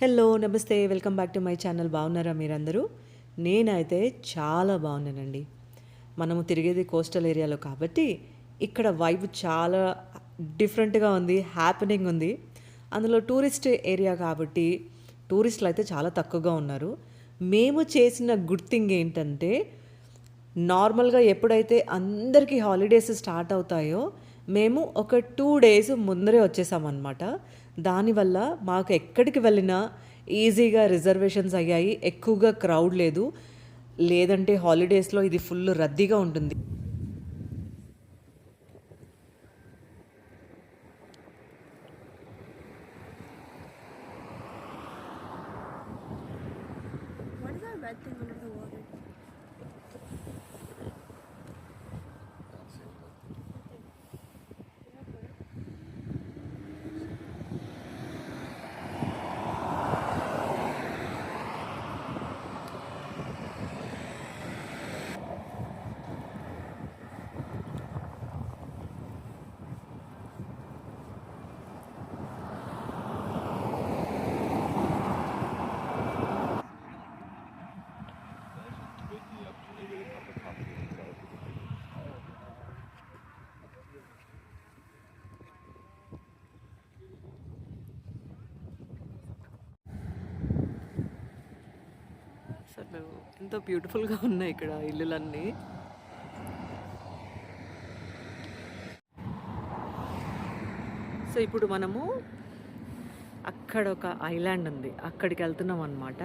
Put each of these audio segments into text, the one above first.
Hello నమస్తే welcome back to my channel. బాగున్నారా మీరందరూ? నేనైతే చాలా బాగున్నానండి. మనము తిరిగేది కోస్టల్ ఏరియాలో కాబట్టి ఇక్కడ వైబ్ చాలా డిఫరెంట్గా ఉంది, హ్యాపెనింగ్ ఉంది. అందులో టూరిస్ట్ ఏరియా కాబట్టి టూరిస్టులు అయితే చాలా తక్కువగా ఉన్నారు. మేము చేసిన గుడ్ థింగ్ ఏంటంటే నార్మల్గా ఎప్పుడైతే అందరికీ హాలిడేస్ స్టార్ట్ అవుతాయో మేము ఒక 2 డేస్ ముందరే వచ్చేసామన్నమాట. దానివల్ల మాకు ఎక్కడికి వెళ్ళినా ఈజీగా రిజర్వేషన్స్ అయ్యాయి, ఎక్కువగా క్రౌడ్ లేదు. లేదంటే హాలిడేస్లో ఇది ఫుల్ రద్దీగా ఉంటుంది. What is that red thing under the water? అసలు ఎంతో బ్యూటిఫుల్గా ఉన్నాయి ఇక్కడ ఇల్లులన్నీ. సో ఇప్పుడు మనము అక్కడ ఒక ఐలాండ్ ఉంది, అక్కడికి వెళ్తున్నాం అన్నమాట.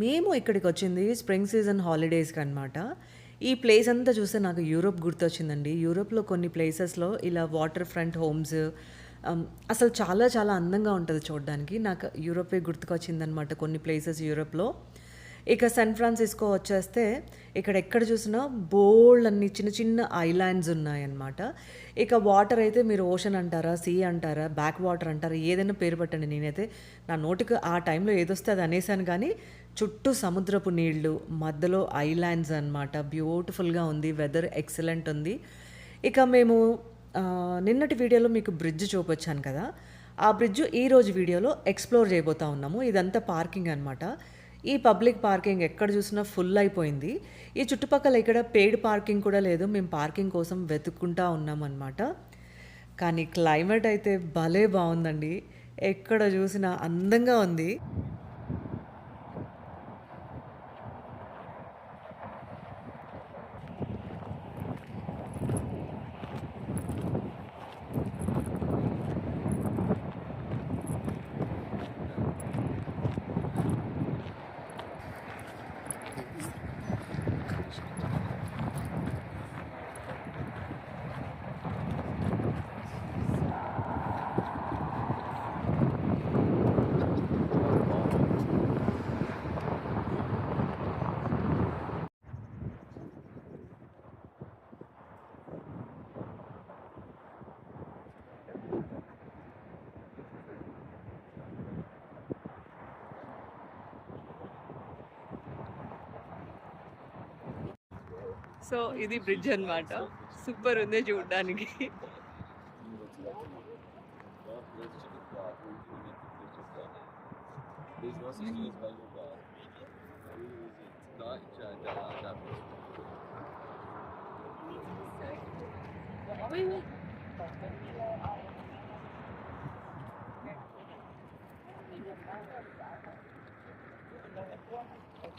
మేము ఇక్కడికి వచ్చింది స్ప్రింగ్ సీజన్ హాలిడేస్కి అనమాట. ఈ ప్లేస్ అంతా చూస్తే నాకు యూరోప్ గుర్తొచ్చిందండి. యూరోప్లో కొన్ని ప్లేసెస్లో ఇలా వాటర్ ఫ్రంట్ హోమ్స్ అసలు చాలా చాలా అందంగా ఉంటుంది చూడడానికి. నాకు యూరోపే గుర్తుకొచ్చిందనమాట కొన్ని ప్లేసెస్ యూరోప్లో. ఇక శాన్ ఫ్రాన్సిస్కో వచ్చేస్తే ఇక్కడ ఎక్కడ చూసినా బోల్డ్ అన్ని చిన్న చిన్న ఐలాండ్స్ ఉన్నాయన్నమాట. ఇక వాటర్ అయితే మీరు ఓషన్ అంటారా, సీ అంటారా, బ్యాక్ వాటర్ అంటారా, ఏదైనా పేరు పెట్టండి. నేనైతే నా నోటికి ఆ టైంలో ఏదొస్తే అది అనేసాను. కానీ చుట్టూ సముద్రపు నీళ్లు, మధ్యలో ఐలాండ్స్ అనమాట. బ్యూటిఫుల్గా ఉంది, వెదర్ ఎక్సలెంట్ ఉంది. ఇక మేము నిన్నటి వీడియోలో మీకు బ్రిడ్జ్ చూపించాను కదా, ఆ బ్రిడ్జ్ ఈరోజు వీడియోలో ఎక్స్ప్లోర్ చేయబోతా ఉన్నాము. ఇదంతా పార్కింగ్ అనమాట. ఈ పబ్లిక్ పార్కింగ్ ఎక్కడ చూసినా ఫుల్ అయిపోయింది. ఈ చుట్టుపక్కల ఇక్కడ పెయిడ్ పార్కింగ్ కూడా లేదు. మేము పార్కింగ్ కోసం వెతుక్కుంటా ఉన్నామన్నమాట. కానీ క్లైమేట్ అయితే భలే బాగుందండి, ఎక్కడ చూసినా అందంగా ఉంది. సో ఇది బ్రిడ్జ్ అన్నమాట. సూపర్ ఉంది చూడడానికి.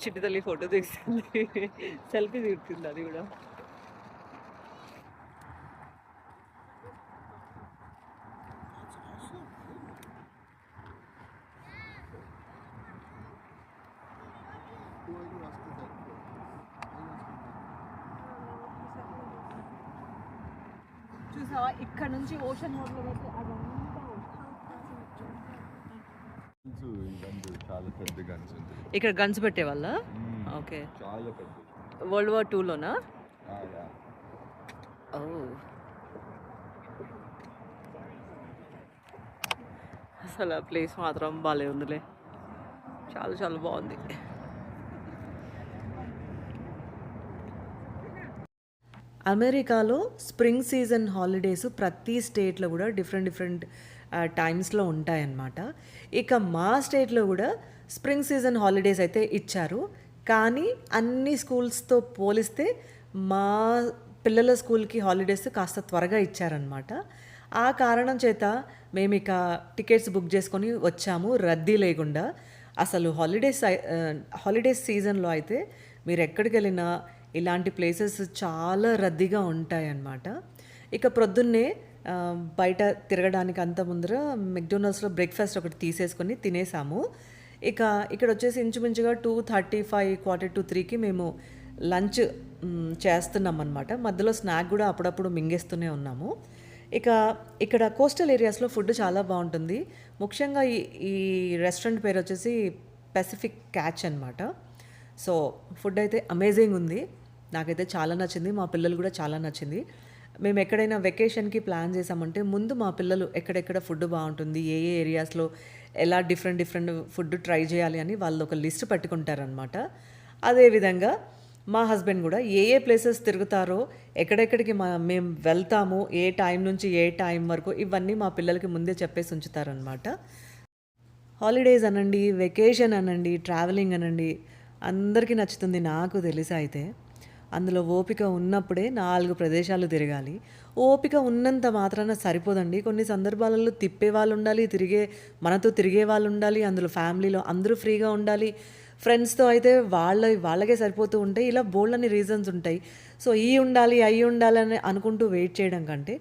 చిట్టి తల్లి ఫోటో తీస్తుంది, సెల్ఫీ తీస్తుంది అది కూడా. చూసావా ఇక్కడ నుంచి ఓషన్ మోడ్లో పెడితే అదంతా చాలా పెద్ద గన్స్ ఉంది ఇక్కడ. గన్స్ పెట్టేవాళ్ళ? ఓకే. చాలా పెద్ద. World war 2లోనా? ఓ, అసలు ఆ ప్లేస్ మాత్రం బాగాలే ఉందిలే. చాలా చాలా బాగుంది. అమెరికాలో స్ప్రింగ్ సీజన్ హాలిడేస్ ప్రతి స్టేట్లో కూడా డిఫరెంట్ డిఫరెంట్ టైమ్స్లో ఉంటాయన్నమాట. ఇక మా స్టేట్లో కూడా స్ప్రింగ్ సీజన్ హాలిడేస్ అయితే ఇచ్చారు. కానీ అన్ని స్కూల్స్తో పోలిస్తే మా పిల్లల స్కూల్కి హాలిడేస్ కాస్త త్వరగా ఇచ్చారనమాట. ఆ కారణం చేత మేము ఇక టికెట్స్ బుక్ చేసుకొని వచ్చాము రద్దీ లేకుండా. అసలు హాలిడేస్ సీజన్లో అయితే మీరు ఎక్కడికి వెళ్ళినా ఇలాంటి ప్లేసెస్ చాలా రద్దీగా ఉంటాయన్నమాట. ఇక ప్రొద్దున్నే బయట తిరగడానికి అంత ముందర మెక్డొనాల్డ్స్లో బ్రేక్ఫాస్ట్ ఒకటి తీసేసుకొని తినేసాము. ఇక ఇక్కడ వచ్చేసి ఇంచుమించుగా 2:35 2:45కి మేము లంచ్ చేస్తున్నాం అనమాట. మధ్యలో స్నాక్ కూడా అప్పుడప్పుడు మింగేస్తూనే ఉన్నాము. ఇక ఇక్కడ కోస్టల్ ఏరియాస్లో ఫుడ్ చాలా బాగుంటుంది. ముఖ్యంగా ఈ రెస్టారెంట్ పేరు వచ్చేసి పెసిఫిక్ క్యాచ్ అనమాట. సో ఫుడ్ అయితే అమేజింగ్ ఉంది. నాకైతే చాలా నచ్చింది. మా పిల్లలు కూడా చాలా నచ్చింది. మేము ఎక్కడైనా వెకేషన్కి ప్లాన్ చేసామంటే ముందు మా పిల్లలు ఎక్కడెక్కడ ఫుడ్ బాగుంటుంది, ఏ ఏ ఏరియాస్లో ఎలా డిఫరెంట్ డిఫరెంట్ ఫుడ్ ట్రై చేయాలి అని వాళ్ళు ఒక లిస్ట్ పెట్టుకుంటారనమాట. అదేవిధంగా మా హస్బెండ్ కూడా ఏ ఏ ప్లేసెస్ తిరుగుతారో, ఎక్కడెక్కడికి మేము వెళ్తాము, ఏ టైం నుంచి ఏ టైం వరకు, ఇవన్నీ మా పిల్లలకి ముందే చెప్పేసి ఉంచుతారనమాట. హాలిడేస్ అనండి, వెకేషన్ అనండి, ట్రావెలింగ్ అనండి, అందరికీ నచ్చుతుంది నాకు తెలిసి అయితే. అందులో ఓపిక ఉన్నప్పుడే 4 ప్రదేశాలు తిరగాలి. ఓపిక ఉన్నంత మాత్రాన సరిపోదండి. కొన్ని సందర్భాలలో తిప్పే వాళ్ళు ఉండాలి, మనతో తిరిగే వాళ్ళు ఉండాలి, అందులో ఫ్యామిలీలో అందరూ ఫ్రీగా ఉండాలి. ఫ్రెండ్స్తో అయితే వాళ్ళకే సరిపోతూ ఉంటాయి. ఇలా బోల్డన్ని రీజన్స్ ఉంటాయి. సో అవి ఉండాలి అని అనుకుంటూ వెయిట్ చేయడం కంటే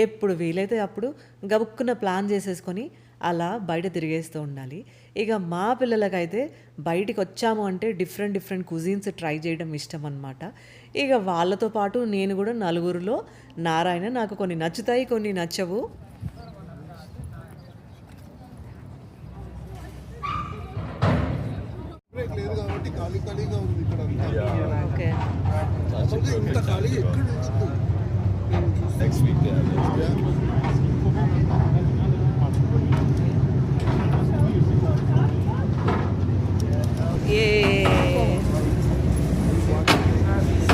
ఎప్పుడు వీలైతే అప్పుడు గబుక్కున ప్లాన్ చేసేసుకొని అలా బయట తిరిగేస్తూ ఉండాలి. ఇక మా పిల్లలకైతే బయటికి వచ్చాము అంటే డిఫరెంట్ డిఫరెంట్ కుజిన్స్ ట్రై చేయడం ఇష్టం అనమాట. ఇక వాళ్ళతో పాటు నేను కూడా నలుగురిలో నారాయణ. నాకు కొన్ని నచ్చుతాయి, కొన్ని నచ్చవు. బ్రేక్ లేదు కాబట్టి ఖాళీగా ఉంది ఇక్కడ అంతా. ఓకే, అసలు ఇంత ఖాళీగా ఎక్కడ ఉండదు. Next week,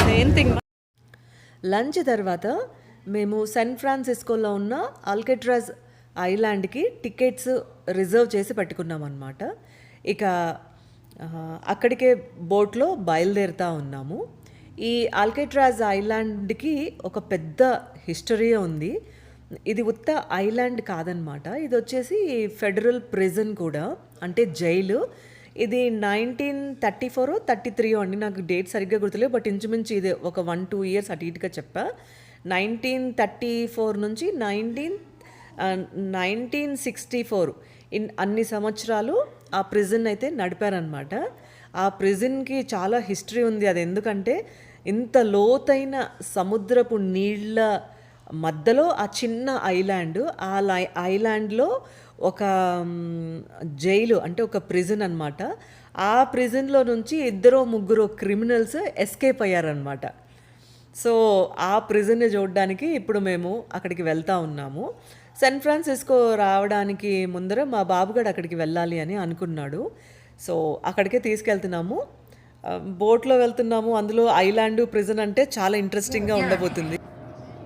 same thing. Lunch తర్వాత మేము శాన్ ఫ్రాన్సిస్కోలో ఉన్న ఆల్కట్రాజ్ ఐలాండ్కి టికెట్స్ రిజర్వ్ చేసి పెట్టుకున్నాం అనమాట. ఇక అక్కడికే బోట్లో బయలుదేరుతూ ఉన్నాము. ఈ ఆల్కట్రాజ్ ఐలాండ్కి ఒక పెద్ద హిస్టరీ ఉంది. ఇది ఉత్త ఐలాండ్ కాదనమాట. ఇది వచ్చేసి ఫెడరల్ ప్రిజన్ కూడా, అంటే జైలు. ఇది 1934 33 అండి, నాకు డేట్ సరిగ్గా గుర్తులేదు. బట్ ఇంచుమించు ఇది ఒక 1-2 ఇయర్స్ అటు ఇటుగా చెప్పా. 1934 నుంచి 1964 అన్ని సంవత్సరాలు ఆ ప్రిజన్ అయితే నడిపారనమాట. ఆ ప్రిజన్కి చాలా హిస్టరీ ఉంది. అది ఎందుకంటే ఇంత లోతైన సముద్రపు నీళ్ళ మధ్యలో ఆ చిన్న ఐలాండ్, ఆ ఐలాండ్లో ఒక జైలు, అంటే ఒక ప్రిజన్ అనమాట. ఆ ప్రిజన్లో నుంచి 2-3 క్రిమినల్స్ ఎస్కేప్ అయ్యారనమాట. సో ఆ ప్రిజన్ని చూడడానికి ఇప్పుడు మేము అక్కడికి వెళ్తూ ఉన్నాము. శాన్ ఫ్రాన్సిస్కో రావడానికి ముందర మా బాబుగాడు అక్కడికి వెళ్ళాలి అని అనుకున్నాడు. సో అక్కడికే తీసుకెళ్తున్నాము. బోట్లో వెళ్తున్నాము. అందులో ఐలాండ్, ప్రిజన్ అంటే చాలా ఇంట్రెస్టింగ్గా ఉండబోతుంది.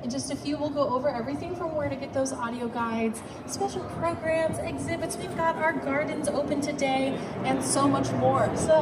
In just a few, we'll go over everything from where to get those audio guides, special programs, exhibits. We've got our gardens open today and so much more. So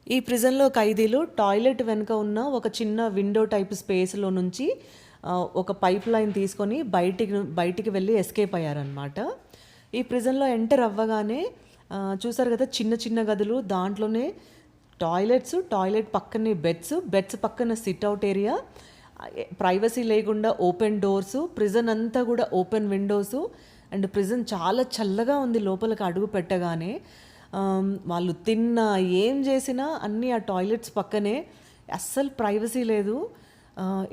ఈ ప్రిజన్లో ఖైదీలు toilet వెనుక ఉన్న ఒక చిన్న విండో టైప్ స్పేస్లో నుంచి ఒక pipe line తీసుకొని బయటికి వెళ్ళి ఎస్కేప్ అయ్యారనమాట. ఈ ప్రిజన్లో ఎంటర్ అవ్వగానే చూసారు కదా, చిన్న చిన్న గదులు, దాంట్లోనే టాయిలెట్ పక్కనే బెడ్స్ పక్కన సిట్అవుట్ ఏరియా, ప్రైవసీ లేకుండా ఓపెన్ డోర్సు, ప్రిజన్ అంతా కూడా ఓపెన్ విండోసు. అండ్ ప్రిజన్ చాలా చల్లగా ఉంది లోపలికి అడుగు పెట్టగానే. వాళ్ళు తిన్నా, ఏం చేసినా అన్నీ ఆ టాయిలెట్స్ పక్కనే. అస్సలు ప్రైవసీ లేదు.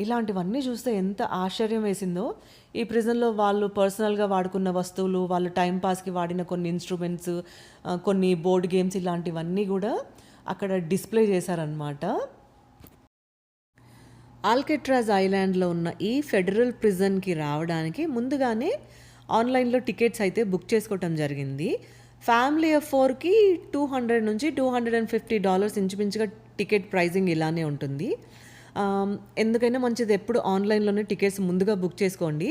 ఇలాంటివన్నీ చూస్తే ఎంత ఆశ్చర్యం వేసిందో. ఈ ప్రిజన్‌లో వాళ్ళు పర్సనల్‌గా వాడుకున్న వస్తువులు, వాళ్ళు టైమ్ పాస్‌కి వాడిన కొన్ని ఇన్‌స్ట్రుమెంట్స్, కొన్ని బోర్డ్ గేమ్స్ ఇలాంటివన్నీ గూడా అక్కడ డిస్‌ప్లే చేశారనమాట. ఆల్కెట్రాజ్ ఐలాండ్‌లో ఉన్న ఈ ఫెడరల్ ప్రిజన్‌కి రావడానికి ముందుగానే ఆన్‌లైన్‌లో టికెట్స్ అయితే బుక్ చేసుకోవటం జరిగింది. ఫ్యామిలీ ఆఫ్ 4కి $200 నుంచి $250 ఇంచుమించుగా టికెట్ ప్రైజింగ్ ఇలానే ఉంటుంది. ఎందుకైనా మంచిది ఎప్పుడు ఆన్‌లైన్‌లోనే టికెట్స్ ముందుగా బుక్ చేసుకోండి.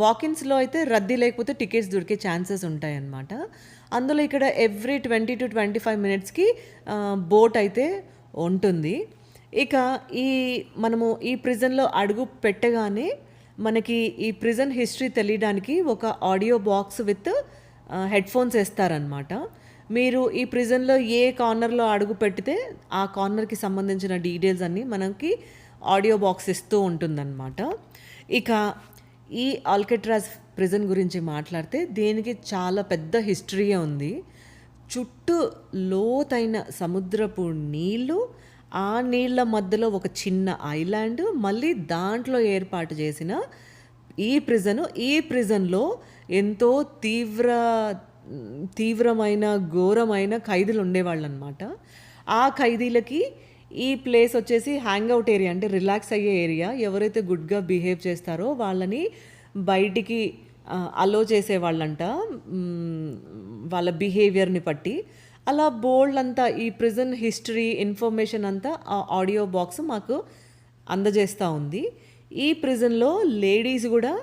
వాకిన్స్‌లో అయితే రద్దీ లేకపోతే టికెట్స్ దొరికే ఛాన్సెస్ ఉంటాయన్నమాట. అందులో ఇక్కడ ఎవ్రీ 20-25 మినిట్స్‌కి బోట్ అయితే ఉంటుంది. ఇక మనము ఈ ప్రిజన్‌లో అడుగు పెట్టగానే మనకి ఈ ప్రిజన్ హిస్టరీ తెలియడానికి ఒక ఆడియో బాక్స్ విత్ హెడ్‌ఫోన్స్ ఇస్తారనమాట. మీరు ఈ ప్రిజన్‌లో ఏ కార్నర్‌లో అడుగు పెడితే ఆ కార్నర్‌కి సంబంధించిన డీటెయిల్స్ అన్నీ మనకి ఆడియో బాక్స్ ఇస్తూ ఉంటుందన్నమాట. ఇక ఈ ఆల్కెట్రాజ్ ప్రిజన్ గురించి మాట్లాడితే దీనికి చాలా పెద్ద హిస్టరీయే ఉంది. చుట్టూ లోతైన సముద్రపు నీళ్ళు, ఆ నీళ్ళ మధ్యలో ఒక చిన్న ఐలాండ్, మళ్ళీ దాంట్లో ఏర్పాటు చేసిన ఈ ప్రిజన్‌లో ఎంతో తీవ్రమైన, ఘోరమైన ఖైదీలు ఉండేవాళ్ళనమాట. ఆ ఖైదీలకి ఈ ప్లేస్ వచ్చేసి హ్యాంగౌట్ ఏరియా, అంటే రిలాక్స్ అయ్యే ఏరియా. ఎవరైతే గుడ్‌గా బిహేవ్ చేస్తారో వాళ్ళని బయటికి అలో చేసేవాళ్ళంట, వాళ్ళ బిహేవియర్‌ని బట్టి. అలా బోలెడంతా ఈ ప్రిజన్ హిస్టరీ ఇన్ఫర్మేషన్ అంతా ఆ ఆడియో బాక్స్ మాకు అందజేస్తూ ఉంది. ఈ ప్రిజన్‌లో లేడీస్ కూడా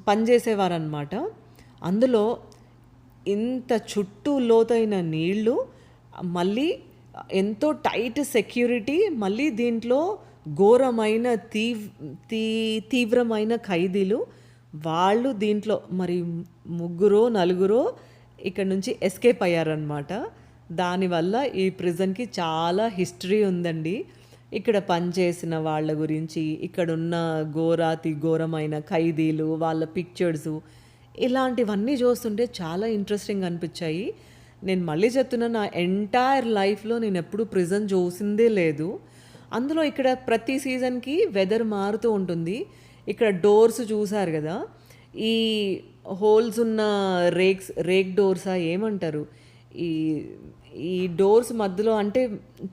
పనిచేసేవారనమాట. అందులో ఇంత చుట్టూ లోతైన నీళ్ళు, మళ్ళీ ఎంతో టైట్ సెక్యూరిటీ, మళ్ళీ దీంట్లో ఘోరమైన తీవ్రమైన ఖైదీలు. వాళ్ళు దీంట్లో మరి 3-4 ఇక్కడ నుంచి ఎస్కేప్ అయ్యారనమాట. దానివల్ల ఈ ప్రిజన్‌కి చాలా హిస్టరీ ఉందండి. ఇక్కడ పనిచేసిన వాళ్ళ గురించి, ఇక్కడున్న ఘోరమైన ఖైదీలు, వాళ్ళ పిక్చర్సు, ఇలాంటివన్నీ చూస్తుంటే చాలా ఇంట్రెస్టింగ్ అనిపించాయి. నేను మళ్ళీ చెప్తున్నా, నా ఎంటైర్ లైఫ్‌లో నేనెప్పుడు ప్రిజన్ చూసిందే లేదు. అందులో ఇక్కడ ప్రతి సీజన్‌కి వెదర్ మారుతూ ఉంటుంది. ఇక్కడ డోర్స్ చూసారు కదా, ఈ హోల్స్ ఉన్న రేక్ డోర్సా ఏమంటారు, ఈ ఈ డోర్స్ మధ్యలో అంటే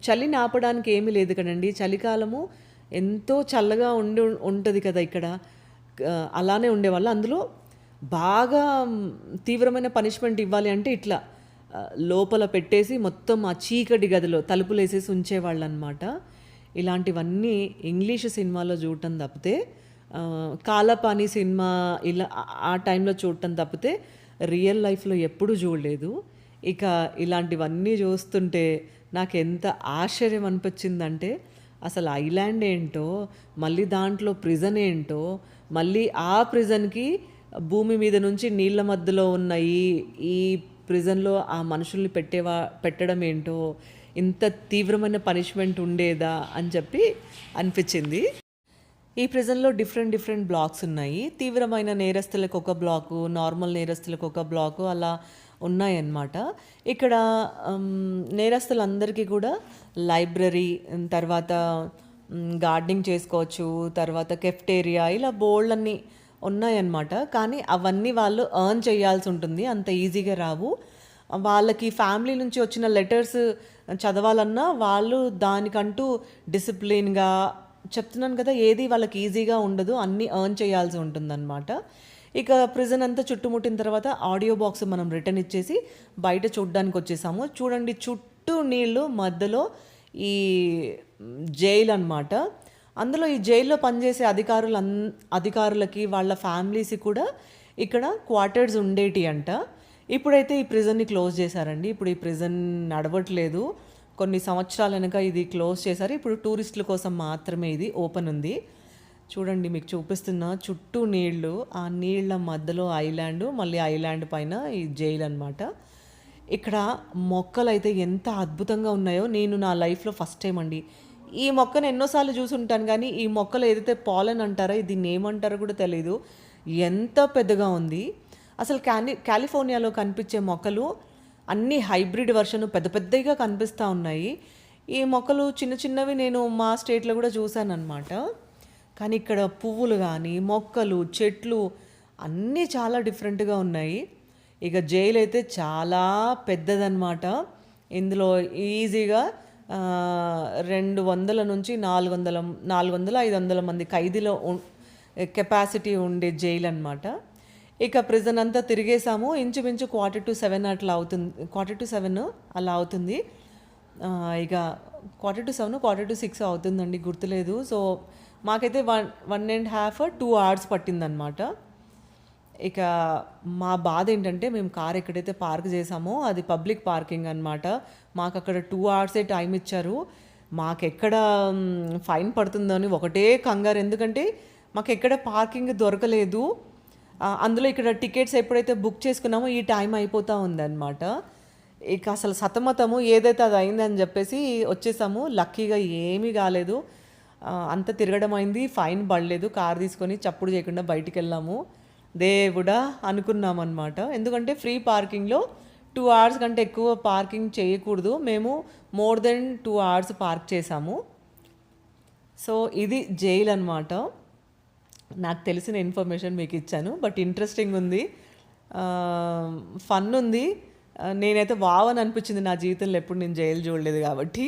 చలిని ఆపడానికి ఏమీ లేదు కదండి. చలికాలము ఎంతో చల్లగా ఉంటుంది కదా ఇక్కడ. అలానే ఉండేవాళ్ళు. అందులో బాగా తీవ్రమైన పనిష్మెంట్ ఇవ్వాలి అంటే ఇట్లా లోపల పెట్టేసి మొత్తం ఆ చీకటి గదిలో తలుపులేసేసి ఉంచేవాళ్ళనమాట. ఇలాంటివన్నీ ఇంగ్లీష్ సినిమాలో చూడటం తప్పితే, కాలపాని సినిమా ఇలా ఆ టైంలో చూడటం తప్పితే రియల్ లైఫ్‌లో ఎప్పుడూ చూడలేదు. ఇక ఇలాంటివన్నీ చూస్తుంటే నాకెంత ఆశ్చర్యం అనిపించిందంటే, అసలు ఐలాండ్ ఏంటో, మళ్ళీ దాంట్లో ప్రిజన్ ఏంటో, మళ్ళీ ఆ ప్రిజన్‌కి భూమి మీద నుంచి నీళ్ళ మధ్యలో ఉన్న ఈ ప్రిజన్‌లో ఆ మనుషుల్ని పెట్టడం ఏంటో, ఇంత తీవ్రమైన పనిష్మెంట్ ఉండేదా అని చెప్పి అనిపించింది. ఈ ప్రిజన్‌లో డిఫరెంట్ బ్లాక్స్ ఉన్నాయి. తీవ్రమైన నేరస్తులకు ఒక బ్లాకు, నార్మల్ నేరస్తులకు ఒక బ్లాకు, అలా ఉన్నాయన్నమాట. ఇక్కడ నేరస్తులందరికీ కూడా లైబ్రరీ, తర్వాత గార్డెనింగ్ చేసుకోవచ్చు, తర్వాత కెఫ్టేరియా, ఇలా బోల్డన్ని ఉన్నాయన్నమాట. కానీ అవన్నీ వాళ్ళు ఎర్న్ చేయాల్సి ఉంటుంది, అంత ఈజీగా రావు. వాళ్ళకి ఫ్యామిలీ నుంచి వచ్చిన లెటర్స్ చదవాలన్నా వాళ్ళు దానికంటూ డిసిప్లిన్‌గా, చెప్తున్నాను కదా, ఏది వాళ్ళకి ఈజీగా ఉండదు, అన్నీ ఎర్న్ చేయాల్సి ఉంటుందన్నమాట. ఇక ప్రిజన్ అంతా చుట్టుముట్టిన తర్వాత ఆడియో బాక్స్ మనం రిటర్న్ ఇచ్చేసి బయట చూడడానికి వచ్చేసాము. చూడండి, చుట్టూ నీళ్ళు, మధ్యలో ఈ జైలు అనమాట. అందులో ఈ జైల్లో పనిచేసే అధికారులకి వాళ్ళ ఫ్యామిలీస్కి కూడా ఇక్కడ క్వార్టర్స్ ఉండేటి అంట. ఇప్పుడైతే ఈ ప్రిజన్ని క్లోజ్ చేశారండి. ఇప్పుడు ఈ ప్రిజన్ నడవట్లేదు. కొన్ని సంవత్సరాల వెనక ఇది క్లోజ్ చేశారు. ఇప్పుడు టూరిస్టుల కోసం మాత్రమే ఇది ఓపెన్ ఉంది. చూడండి, మీకు చూపిస్తున్న చుట్టూ నీళ్ళు, ఆ నీళ్ళ మధ్యలో ఐలాండ్, మళ్ళీ ఐలాండ్ పైన ఈ జైలు అనమాట. ఇక్కడ మొక్కలు అయితే ఎంత అద్భుతంగా ఉన్నాయో, నేను నా లైఫ్లో ఫస్ట్ టైం అండి ఈ మొక్కను ఎన్నోసార్లు చూసుంటాను, కానీ ఈ మొక్కలు ఏదైతే పాలన్ అంటారో, దీన్ని ఏమంటారో కూడా తెలీదు. ఎంత పెద్దగా ఉంది అసలు. కాలిఫోర్నియాలో కనిపించే మొక్కలు అన్నీ హైబ్రిడ్ వర్షన్ పెద్ద పెద్దగా కనిపిస్తూ ఉన్నాయి. ఈ మొక్కలు చిన్న చిన్నవి నేను మా స్టేట్లో కూడా చూశానన్నమాట. కానీ ఇక్కడ పువ్వులు కానీ మొక్కలు చెట్లు అన్నీ చాలా డిఫరెంట్గా ఉన్నాయి. ఇక జైలు అయితే చాలా పెద్దదన్నమాట. ఇందులో ఈజీగా 200 నుంచి 400-500 మంది ఖైదీలో కెపాసిటీ ఉండే జైలు అనమాట. ఇక ప్రిజన్ అంతా తిరిగేసాము. ఇంచుమించు 6:45 అట్లా అవుతుంది, 6:45 అలా అవుతుంది. ఇక 6:45, 6:45 అవుతుందండి, గుర్తులేదు. సో మాకైతే 1.5-2 hours పట్టిందనమాట. ఇక మా బాధ ఏంటంటే మేము కార్ ఎక్కడైతే పార్క్ చేసామో అది పబ్లిక్ పార్కింగ్ అనమాట. మాకు అక్కడ 2 hours టైం ఇచ్చారు. మాకెక్కడ ఫైన్ పడుతుందని ఒకటే కంగారు, ఎందుకంటే మాకు ఎక్కడ పార్కింగ్ దొరకలేదు. అందులో ఇక్కడ టికెట్స్ ఎప్పుడైతే బుక్ చేసుకున్నామో ఈ టైం అయిపోతూ ఉందన్నమాట. ఇక అసలు సతమతము, ఏదైతే అది అయిందని చెప్పేసి వచ్చేసాము. లక్కీగా ఏమీ కాలేదు, అంత తిరగడం అయింది, ఫైన్ పడలేదు. కార్ తీసుకొని చప్పుడు చేయకుండా బయటికి వెళ్ళాము. దేవుడా అనుకున్నాం అనమాట. ఎందుకంటే ఫ్రీ పార్కింగ్లో 2 hours కంటే ఎక్కువ పార్కింగ్ చేయకూడదు. మేము మోర్ దెన్ 2 hours పార్క్ చేసాము. సో ఇది జైలు అనమాట. నాకు తెలిసిన ఇన్ఫర్మేషన్ మీకు ఇచ్చాను. బట్ ఇంట్రెస్టింగ్ ఉంది, ఫన్ ఉంది. నేనైతే వావ్ అని అనిపించింది. నా జీవితంలో ఎప్పుడు నేను జైలు చూడలేదు కాబట్టి.